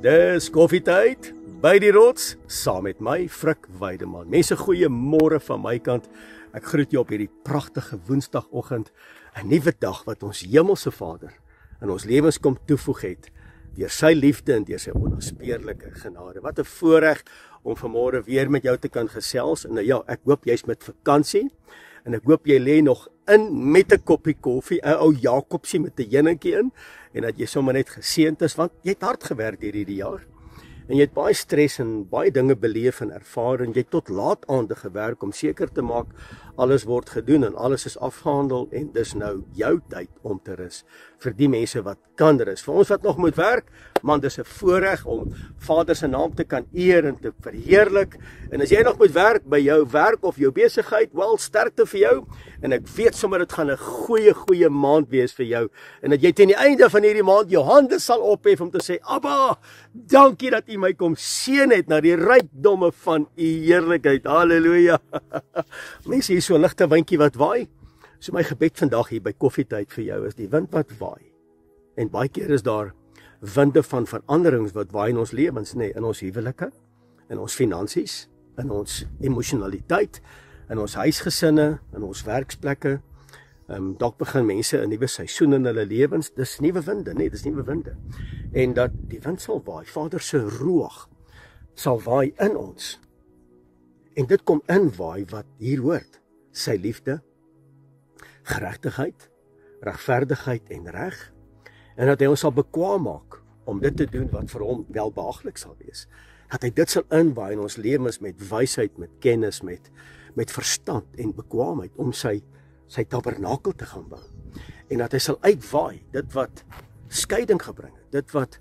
Dis koffietyd by die rots, saam met my, Frik Weideman. Mense, goeiemôre van my kant. Ek groet jou op hierdie pragtige woensdagoggend, 'n nuwe dag wat ons Hemelse Vader in ons lewens kom toevoeg het, deur sy liefde en deur sy onnaspeurlike genade. Wat 'n voorreg om vanmôre weer met jou te kan gesels. En ja, ek hoop jy's met vakansie, en ek hoop jy lê nog in met 'n koppie koffie, 'n ou Jakobsie met 'n heuningkie in, en dat jy sommer net geseënd is, want jy het hard gewerk hierdie jaar. En jy het baie stres en baie dinge beleef en ervaar, en jy het tot laat aande gewerk om seker te maak alles word gedoen en alles is afgehandel, en dis nou jou tyd om te rus. Vir die mense wat kan rus. Vir ons wat nog moet werk, man, dis 'n voorreg om Vader se naam te kan eer en te verheerlik. En as jy nog moet werk by jou werk of jou besigheid, wel, sterkte vir jou. En ek weet sommer dit gaan 'n goeie maand wees vir jou. En dat jy teen die einde van hierdie maand jou hande sal ophef om te sê, Abba, dankie dat U my kom seën het na die rykdomme van U heerlikheid. Halleluja. Mense, hier is so 'n ligte windjie wat waai. So my gebed vandag hier by koffietyd vir jou is die wind wat waai. En baie keer is daar winde van veranderings wat waai in ons lewens, nê, in ons huwelike, in ons finansies, in ons emosionaliteit, in ons huisgesinne, in ons werksplekke. Dalk begin mense 'n nuwe seisoen in hulle lewens. Dis nuwe winde, nê, dis nuwe winde. En dat die wind sal waai, Vader se ruach sal waai in ons. En dit kom inwaai wat hier hoort, sy liefde, geregtigheid, regverdigheid en reg, en dat hy ons sal bekwaam maak om dit te doen wat vir hom welbehaaglik sal wees. Dat hy dit sal inwaai in ons lewens met wysheid, met kennis, met verstand en bekwaamheid om sy tabernakel te gaan bou. En dat hy sal uitwaai dit wat skeiding gebring het, dit wat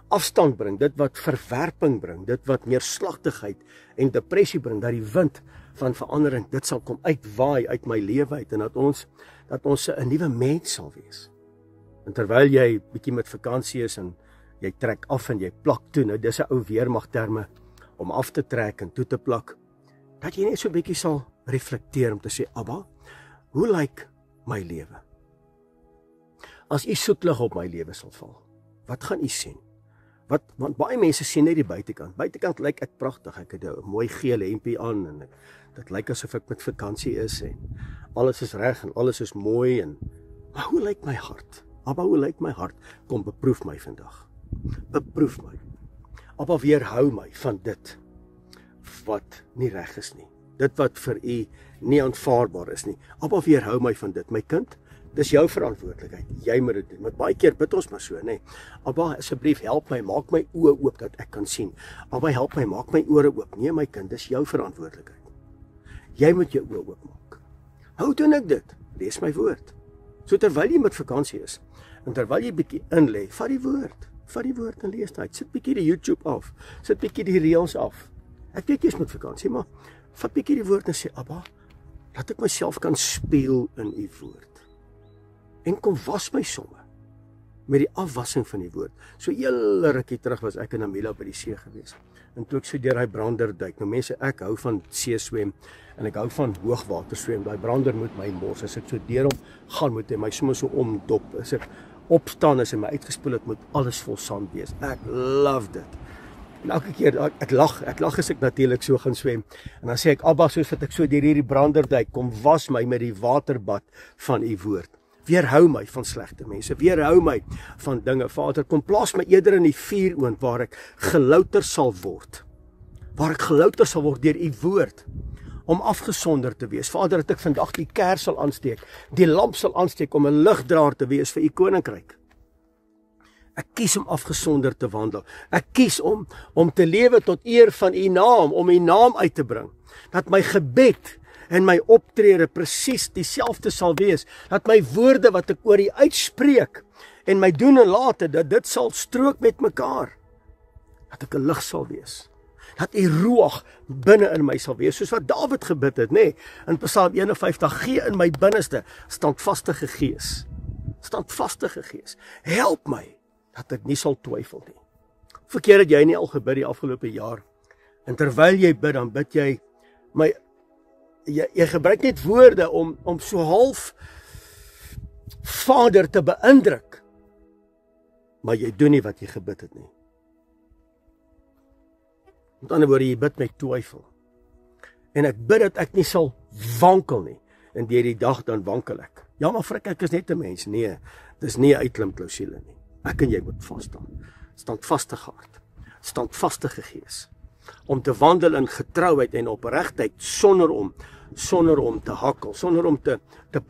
afstand bring, dit wat verwerping bring, dit wat neerslagtigheid en depressie bring, dat die wind van verandering, dit sal kom uitwaai uit my lewe uit, en dat ons 'n nuwe mens sal wees. En terwyl jy bietjie met vakansie is en jy trek af en jy plak toe, nou dis 'n ou weermagterme om af te trek en toe te plak, dat jy net so bietjie sal reflekteer om te sê, Abba, hoe lyk my lewe? As U soetlig op my lewe sal val, wat gaan U sien? Want baie mense sien net die buitekant. Buitekant lyk ek pragtig, ek het 'n mooi geel hempie aan, en dit lyk asof ek met vakansie is, en alles is reg, en alles is mooi, maar hoe lyk my hart? Abba, hoe lyk my hart? Kom, beproef my vandag. Beproef my. Abba, weerhou my van dit wat nie reg is nie. Dit wat vir U nie aanvaarbaar is nie. Abba, weerhou my van dit. My kind, dis jou verantwoordelikheid. Jy moet dit doen. Maar baie keer bid ons maar so, nê. Abba, asseblief help my, maak my oë oop dat ek kan sien. Abba, help my, maak my ore oop. Nee, my kind, dis jou verantwoordelikheid. Jy moet jou oë oop maak. Hoe doen ek dit? Lees my woord. So terwyl jy met vakansie is, en terwyl jy bietjie inlê, vat die woord en lees dit. Sit bietjie die YouTube af, sit bietjie die reels af. Ek weet jy is met vakansie, maar vat bietjie die woord en sê, Abba, laat ek myself kan speel in U woord. En kom was my somme met die afwassing van die woord. So hele rukkie terug was ek in Namila by die see gewees. En toe ek so deur daai brander duik. Nou mense, ek hou van see swem en ek hou van hoogwater swem. Daai brander moet my mors. As ek so deur hom gaan, moet hy my sommer so omdop. As ek opstaan is en my uitgespoel het, moet alles vol sand wees. Ek love dit. En elke keer ek lag as ek natuurlik so gaan swem. En dan sê ek, Abba, soos wat ek so deur hierdie brander duik, kom was my met die waterbad van U woord. Weerhou my van slegte mense, weerhou my van dinge. Vader, kom plaas my eerder in die vuuroond waar ek gelouter sal word. Waar ek gelouter sal word deur U woord, om afgesonder te wees. Vader, dat ek vandag die kers sal aansteek, die lamp sal aansteek om 'n ligdraer te wees vir U koninkryk. Ek kies om afgesonder te wandel. Ek kies om te lewe tot eer van U naam, om U naam uit te bring. Dat my gebed en my optrede presies dieselfde sal wees, dat my woorde wat ek oor U uitspreek en my doen en late, dat dit sal strook met mekaar, dat ek 'n lig sal wees, dat U ruach binne in my sal wees, soos wat Dawid gebid het, nê, in Psalm 51, gee in my binneste standvastige gees, help my, dat ek nie sal twyfel nie. Verkeer het jy nie al gebid die afgelope jaar, en terwyl jy bid, dan bid jy, jy gebruik net woorde om so half Vader te beïndruk, maar jy doen nie wat jy gebid het nie. Met ander woorde, jy bid met twyfel. En ek bid dat ek nie sal wankel nie. En deur die dag dan wankel ek. Ja, maar Frik, ek is net 'n mens. Nee, dis nie 'n uitklimklausule nie. Ek en jy moet vas staan. Standvastige hart. Standvastige gees. Om te wandel in getrouheid en opregtheid sonder om te hakkel, sonder om te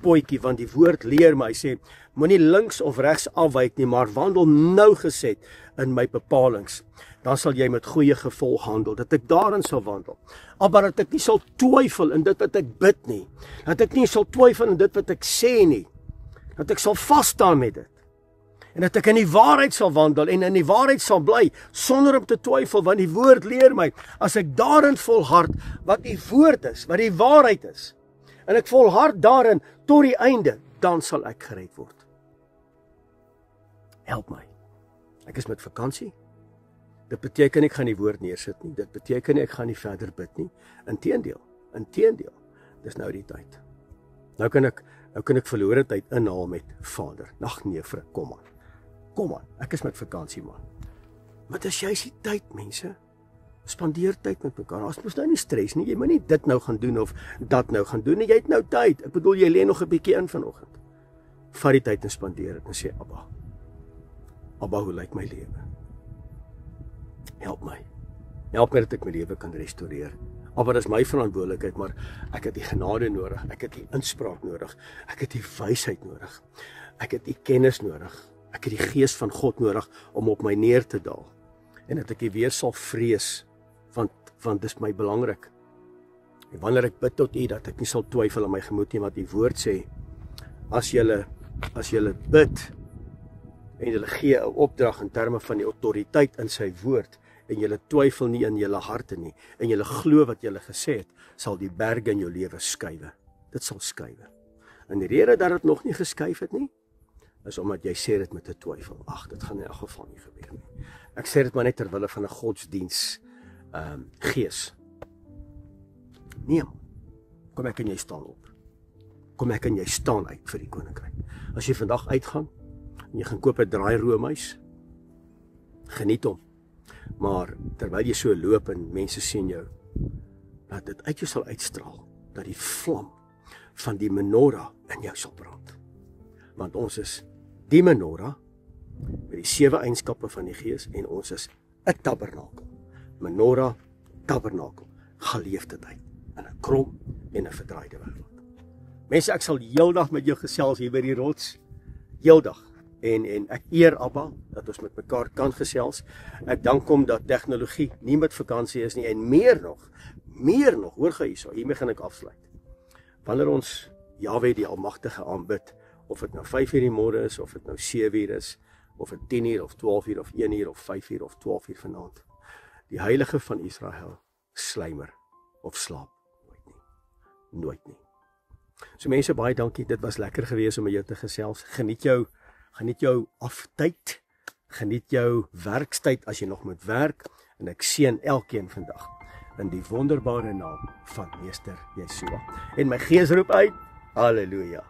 potjie, want die woord leer my, hy sê, moenie links of regs afwyk nie, maar wandel nougeset in my bepalings. Dan sal jy met goeie gevolg handel, dat ek daarin sal wandel. Maar dat ek nie sal twyfel in dit wat ek bid nie, dat ek nie sal twyfel in dit wat ek sê nie, dat ek sal vas staan met dit. En dat ek in die waarheid sal wandel en in die waarheid sal bly, sonder om te twyfel, want die woord leer my, as ek daarin volhard, wat die woord is, wat die waarheid is, en ek volhard daarin, tot die einde, dan sal ek gered word. Help my. Ek is met vakansie. Dit beteken ek gaan die woord neersit nie, dit beteken ek gaan nie verder bid nie, inteendeel, dis nou die tyd. Nou kan ek verlore tyd inhaal met Vader. Ag nee, Frik, kom aan, ek is met vakansie man. Maar dis juist die tyd, mense. Spandeer tyd met mekaar. Ons moet nou nie stres nie. Jy moet nie dit nou gaan doen of dat nou gaan doen nie. Jy het nou tyd. Ek bedoel, jy lê nog 'n bietjie in vanoggend. Vat die tyd en spandeer dit en sê, Abba, hoe lyk my lewe? Help my dat ek my lewe kan restoreer. Abba, dis my verantwoordelikheid, maar ek het die genade nodig, ek het die inspraak nodig, ek het die wysheid nodig, ek het die kennis nodig, ek het die gees van God nodig om op my neer te daal, en dat ek nie weer sal vrees, want dis my belangrik. En wanneer ek bid tot U, dat ek nie sal twyfel in my gemoed nie, want die woord sê, as julle bid, en julle gee 'n opdrag in terme van die autoriteit in sy woord, en julle twyfel nie in julle harte nie, en julle glo wat julle gesê het, sal die berge in jou lewe skuiwe. Dit sal skuiwe. En die rede dat dit nog nie geskuif het nie, is omdat jy sê dit met 'n twyfel. Ag, dit gaan in elk geval nie gebeur nie. Ek sê dit maar net ter wille van 'n godsdiens gees. Nee, kom ek en jy staan op. Kom ek en jy staan uit vir die koninkryk. As jy vandag uitgaan, en jy gaan koop 'n draai roomys, geniet hom. Maar terwyl jy so loop en mense sien jou, dat dit uit jou sal uitstraal, dat die vlam van die menorah in jou sal brand. Want ons is die menorah met die 7 eienskappe van die gees, en ons is 'n tabernakel. Menorah, tabernakel, geleefde tyd in 'n krom en 'n verdraaide wêreld. Mense, ek sal heeldag met jou gesels hier by die rots, heeldag. En ek eer Abba, dat ons met mekaar kan gesels. Ek dank hom dat tegnologie nie met vakansie is nie, en meer nog, hoor gou hierso, hiermee gaan ek afsluit. Wanneer ons Jahwe die Almagtige aanbid, of dit nou 5 uur die môre is, of dit nou 7 uur is, of dit 10 uur, of 12 uur, of 1 uur, of 5 uur, of 12 uur vanaand, die Heilige van Israel sluimer of slaap nooit nie. So mense, baie dankie, dit was lekker geweest om met jou te gesels. Geniet jou aftyd, geniet jou werkstyd as jy nog moet werk, en ek seën elkeen vandag in die wonderbare naam van Meester Yeshua. En my gees roep uit, halleluja.